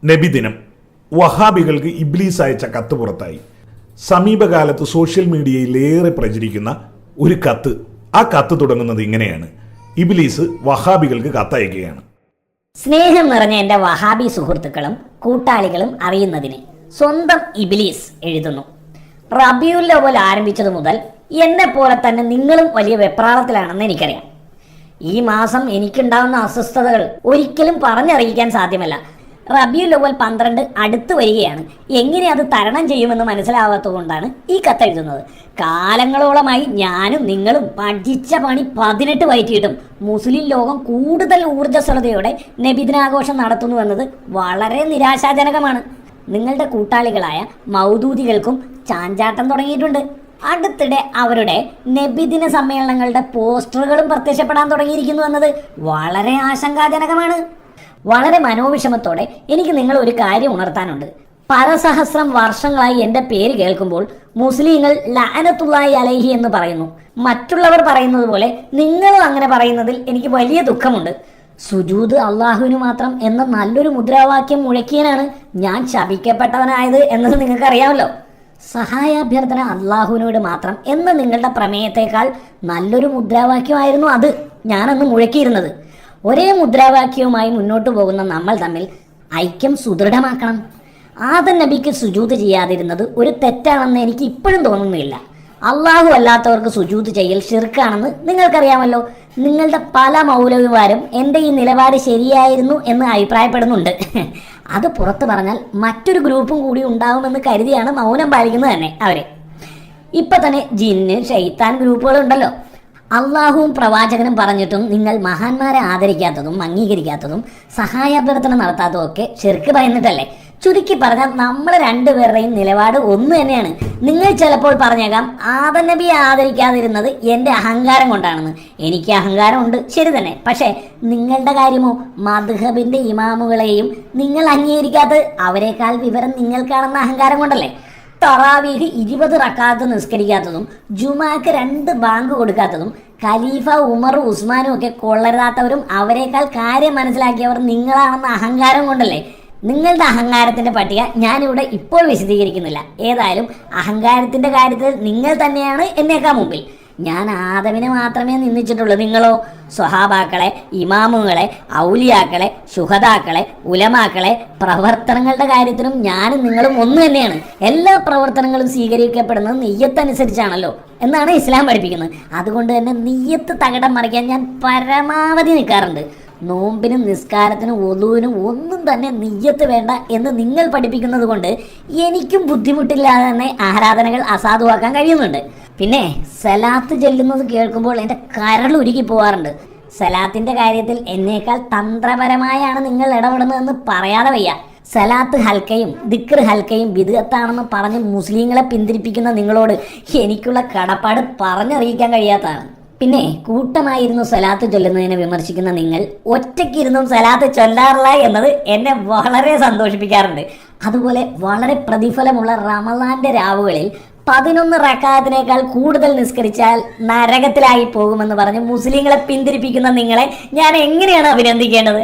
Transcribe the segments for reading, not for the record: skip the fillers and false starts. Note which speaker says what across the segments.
Speaker 1: നബിദിനം. വഹാബികൾക്ക് ഇബ്ലീസ് അയച്ച കത്ത് പുറത്തായി. സമീപകാലത്ത് സോഷ്യൽ മീഡിയയിൽ ഏറെ പ്രചരിക്കുന്ന ഒരു കത്ത്. ആ കത്ത് തുടങ്ങുന്നത് ഇങ്ങനെയാണ്: ഇബ്ലീസ് വഹാബികൾക്ക് കത്തയക്കുകയാണ്.
Speaker 2: സ്നേഹം നിറഞ്ഞ എന്റെ വഹാബി സുഹൃത്തുക്കളും കൂട്ടാളികളും അറിയുന്നതിന് സ്വന്തം ഇബ്ലീസ് എഴുതുന്നു. റബീഉൽ അവ്വൽ ആരംഭിച്ചതു മുതൽ എന്നെ പോലെ തന്നെ നിങ്ങളും വലിയ വെപ്രാളത്തിലാണെന്ന് എനിക്കറിയാം. ഈ മാസം എനിക്കുണ്ടാവുന്ന അസ്വസ്ഥതകൾ ഒരിക്കലും പറഞ്ഞറിയിക്കാൻ സാധ്യമല്ല. റബീഉൽ അവ്വൽ 12 അടുത്ത് വരികയാണ്. എങ്ങനെ അത് തരണം ചെയ്യുമെന്ന് മനസ്സിലാവാത്തതുകൊണ്ടാണ് ഈ കത്തെഴുതുന്നത്. കാലങ്ങളോളമായി ഞാനും നിങ്ങളും പഠിച്ച പണി 18 വയറ്റിയിട്ടും മുസ്ലിം ലോകം കൂടുതൽ ഊർജ്ജസ്വലതയോടെ നബിദിനാഘോഷം നടത്തുന്നുവെന്നത് വളരെ നിരാശാജനകമാണ്. നിങ്ങളുടെ കൂട്ടാളികളായ മൗദൂദികൾക്കും ചാഞ്ചാട്ടം തുടങ്ങിയിട്ടുണ്ട്. അടുത്തിടെ അവരുടെ നബിദിന സമ്മേളനങ്ങളുടെ പോസ്റ്ററുകളും പ്രത്യക്ഷപ്പെടാൻ തുടങ്ങിയിരിക്കുന്നു എന്നത് വളരെ ആശങ്കാജനകമാണ്. വളരെ മനോവിഷമത്തോടെ എനിക്ക് നിങ്ങൾ ഒരു കാര്യം ഉണർത്താനുണ്ട്. പരസഹസ്രം വർഷങ്ങളായി എൻ്റെ പേര് കേൾക്കുമ്പോൾ മുസ്ലിങ്ങൾ ലഅനത്തുല്ലാഹി അലൈഹി എന്ന് പറയുന്നു. മറ്റുള്ളവർ പറയുന്നത് പോലെ നിങ്ങളും അങ്ങനെ പറയുന്നതിൽ എനിക്ക് വലിയ ദുഃഖമുണ്ട്. സുജൂദ് അള്ളാഹുവിന് മാത്രം എന്ന നല്ലൊരു മുദ്രാവാക്യം മുഴക്കിയനാണ് ഞാൻ ശപിക്കപ്പെട്ടവനായത് എന്നത് നിങ്ങൾക്കറിയാമല്ലോ. സഹായാഭ്യർത്ഥന അള്ളാഹുവിനോട് മാത്രം എന്ന നിങ്ങളുടെ പ്രമേയത്തെക്കാൾ നല്ലൊരു മുദ്രാവാക്യമായിരുന്നു അത് ഞാനന്ന് മുഴക്കിയിരുന്നത്. ഒരേ മുദ്രാവാക്യവുമായി മുന്നോട്ട് പോകുന്ന നമ്മൾ തമ്മിൽ ഐക്യം സുദൃഢമാക്കണം. ആദം നബിക്ക് സുജൂദ് ചെയ്യാതിരുന്നത് ഒരു തെറ്റാണെന്ന് എനിക്ക് ഇപ്പോഴും തോന്നുന്നില്ല. അള്ളാഹു അല്ലാത്തവർക്ക് സുജൂദ് ചെയ്യൽ ശിർക്കാണെന്ന് നിങ്ങൾക്കറിയാമല്ലോ. നിങ്ങളുടെ പല മൗലവിമാരും എൻ്റെ ഈ നിലപാട് ശരിയായിരുന്നു എന്ന് അഭിപ്രായപ്പെടുന്നുണ്ട്. അത് പുറത്തു പറഞ്ഞാൽ മറ്റൊരു ഗ്രൂപ്പും കൂടി ഉണ്ടാവുമെന്ന് കരുതിയാണ് മൗനം പാലിക്കുന്നത് തന്നെ അവരെ. ഇപ്പൊ തന്നെ ജിന്ന് ഷെയ്ത്താൻ ഗ്രൂപ്പുകളുണ്ടല്ലോ. അള്ളാഹുവും പ്രവാചകനും പറഞ്ഞിട്ടും നിങ്ങൾ മഹാന്മാരെ ആദരിക്കാത്തതും അംഗീകരിക്കാത്തതും സഹായാഭ്യർത്ഥന നടത്താത്തതും ഒക്കെ ശിർക്ക് പറയുന്നിട്ടല്ലേ? ചുരുക്കി പറഞ്ഞാൽ നമ്മൾ രണ്ടുപേരുടെയും നിലപാട് ഒന്ന് തന്നെയാണ്. നിങ്ങൾ ചിലപ്പോൾ പറഞ്ഞേക്കാം ആദം നബിയെ ആദരിക്കാതിരുന്നത് എൻ്റെ അഹങ്കാരം കൊണ്ടാണെന്ന്. എനിക്ക് അഹങ്കാരമുണ്ട്, ശരി തന്നെ. പക്ഷേ നിങ്ങളുടെ കാര്യമോ? മദ്ഹബിന്റെ ഇമാമുകളെയും നിങ്ങൾ അംഗീകരിക്കാത്തത് അവരെക്കാൾ വിവരം നിങ്ങൾക്കാണെന്ന അഹങ്കാരം കൊണ്ടല്ലേ? തറാവീഹ് 20 റക്അത്ത് നിസ്കരിക്കാത്തതും ജുമാക്ക് 2 ബാങ്ക് കൊടുക്കാത്തതും ഖലീഫ ഉമറും ഉസ്മാനും ഒക്കെ കൊള്ളരുതാത്തവരും അവരെക്കാൾ കാര്യം മനസ്സിലാക്കിയവർ നിങ്ങളാണെന്ന അഹങ്കാരം കൊണ്ടല്ലേ? നിങ്ങളുടെ അഹങ്കാരത്തിന്റെ പട്ടിക ഞാനിവിടെ ഇപ്പോൾ വിശദീകരിക്കുന്നില്ല. ഏതായാലും അഹങ്കാരത്തിന്റെ കാര്യത്തിൽ നിങ്ങൾ തന്നെയാണ് എന്നേക്കാൾ മുമ്പിൽ. ഞാൻ ആദമിനെ മാത്രമേ നിന്ദിച്ചിട്ടുള്ളൂ. നിങ്ങളോ സ്വഹാബാക്കളെ, ഇമാമുകളെ, ഔലിയാക്കളെ, ശുഹദാക്കളെ, ഉലമാക്കളെ. പ്രവർത്തനങ്ങളുടെ കാര്യത്തിലും ഞാനും നിങ്ങളും ഒന്ന് തന്നെയാണ്. എല്ലാ പ്രവർത്തനങ്ങളും സ്വീകരിക്കപ്പെടുന്നത് നിയ്യത്തനുസരിച്ചാണല്ലോ എന്നാണ് ഇസ്ലാം പഠിപ്പിക്കുന്നത്. അതുകൊണ്ട് തന്നെ നിയ്യത്ത് തകിടം മറിക്കാൻ ഞാൻ പരമാവധി നിൽക്കാറുണ്ട്. നോമ്പിനും നിസ്കാരത്തിനും ഒളുവിനും ഒന്നും തന്നെ നിയ്യത്ത് വേണ്ട എന്ന് നിങ്ങൾ പഠിപ്പിക്കുന്നത് കൊണ്ട് എനിക്കും ബുദ്ധിമുട്ടില്ലാതെ തന്നെ ആരാധനകൾ അസാധുവാക്കാൻ കഴിയുന്നുണ്ട്. പിന്നെ സലാത്ത് ചെല്ലുന്നത് കേൾക്കുമ്പോൾ എൻ്റെ കരളുരുകി പോവാറുണ്ട്. സലാത്തിന്റെ കാര്യത്തിൽ എന്നേക്കാൾ തന്ത്രപരമായാണ് നിങ്ങൾ ഇടപെടുന്നതെന്ന് പറയാതെ വയ്യ. സലാത്ത് ഹൽക്കയും ദിക്ർ ഹൽക്കയും ബിദ്അത്താണെന്ന് പറഞ്ഞ് മുസ്ലിങ്ങളെ പിന്തിരിപ്പിക്കുന്ന നിങ്ങളോട് എനിക്കുള്ള കടപ്പാട് പറഞ്ഞറിയിക്കാൻ കഴിയാത്തതാണ്. പിന്നെ കൂട്ടമായിരുന്നു സലാത്ത് ചൊല്ലുന്നതിനെ വിമർശിക്കുന്ന നിങ്ങൾ ഒറ്റയ്ക്കിരുന്നും സലാത്ത് ചൊല്ലാറില്ല എന്നത് എന്നെ വളരെ സന്തോഷിപ്പിക്കാറുണ്ട്. അതുപോലെ വളരെ പ്രതിഫലമുള്ള റമളാന്റെ രാവുകളിൽ 11 റക്അത്തിനേക്കാൾ കൂടുതൽ നിസ്കരിച്ചാൽ നരകത്തിലായി പോകുമെന്ന് പറഞ്ഞ് മുസ്ലിങ്ങളെ പിന്തിരിപ്പിക്കുന്ന നിങ്ങളെ ഞാൻ എങ്ങനെയാണ് അഭിനന്ദിക്കേണ്ടത്?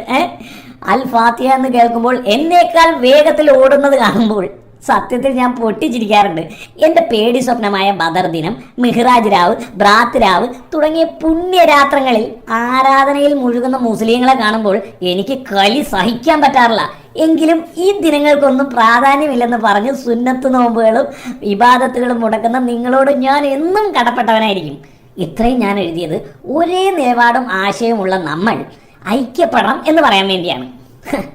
Speaker 2: അൽ ഫാത്തിഹ എന്ന് കേൾക്കുമ്പോൾ എന്നേക്കാൾ വേഗത്തിൽ ഓടുന്നത് കാണുമ്പോൾ സത്യത്തിൽ ഞാൻ പൊട്ടിച്ചിരിക്കാറുണ്ട്. എൻ്റെ പേടി സ്വപ്നമായ ബദർ ദിനം, മിഹ്റാജ് രാവ്, ബ്രാത്ത് രാവ് തുടങ്ങിയ പുണ്യരാത്രങ്ങളിൽ ആരാധനയിൽ മുഴുകുന്ന മുസ്ലിങ്ങളെ കാണുമ്പോൾ എനിക്ക് കലി സഹിക്കാൻ പറ്റാറില്ല. എങ്കിലും ഈ ദിനങ്ങൾക്കൊന്നും പ്രാധാന്യമില്ലെന്ന് പറഞ്ഞ് സുന്നത്ത് നോമ്പുകളും ഇബാദത്തുകളും മുടക്കുന്ന നിങ്ങളോട് ഞാൻ എന്നും കടപ്പെട്ടവനായിരിക്കും. ഇത്രയും ഞാൻ എഴുതിയത് ഒരേ നിലപാടും ആശയവുമുള്ള നമ്മൾ ഐക്യപ്പെടണം എന്ന് പറയാൻ വേണ്ടിയാണ്.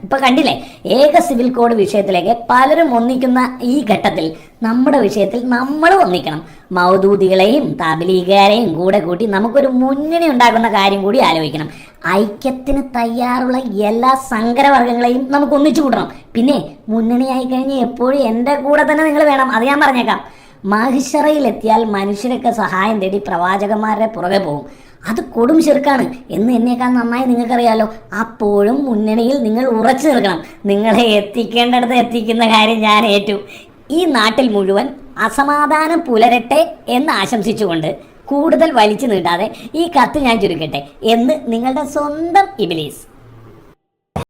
Speaker 2: ഇപ്പൊ കണ്ടില്ലേ, ഏക സിവിൽ കോഡ് വിഷയത്തിലേക്ക് പലരും ഒന്നിക്കുന്ന ഈ ഘട്ടത്തിൽ നമ്മുടെ വിഷയത്തിൽ നമ്മൾ ഒന്നിക്കണം. മൗദൂദികളെയും തബ്ലീഗുകാരെയും കൂടെ കൂട്ടി നമുക്കൊരു മുന്നണി ഉണ്ടാക്കുന്ന കാര്യം കൂടി ആലോചിക്കണം. ഐക്യത്തിന് തയ്യാറുള്ള എല്ലാ സങ്കരവർഗങ്ങളെയും നമുക്ക് ഒന്നിച്ചു കൂട്ടണം. പിന്നെ മുന്നണിയായി കഴിഞ്ഞ് എപ്പോഴും എൻ്റെ കൂടെ തന്നെ നിങ്ങൾ വേണം, അത് ഞാൻ പറഞ്ഞേക്കാം. മഹിഷറയിലെത്തിയാൽ മനുഷ്യരൊക്കെ സഹായം തേടി പ്രവാചകന്മാരുടെ പുറകെ പോകും. അത് കൊടും ശിർക്കാണ് എന്ന് എന്നേക്കാൾ നന്നായി നിങ്ങൾക്കറിയാലോ. അപ്പോഴും മുന്നണിയിൽ നിങ്ങൾ ഉറച്ചു നിൽക്കണം. നിങ്ങളെ എത്തിക്കേണ്ടടുത്ത് എത്തിക്കുന്ന കാര്യം ഞാൻ ഏറ്റു. ഈ നാട്ടിൽ മുഴുവൻ അസമാധാനം പുലരട്ടെ എന്ന് ആശംസിച്ചുകൊണ്ട് കൂടുതൽ വലിച്ചു നീട്ടാതെ ഈ കത്ത് ഞാൻ ചുരുക്കട്ടെ എന്ന് നിങ്ങളുടെ സ്വന്തം ഇബ്ലീസ്.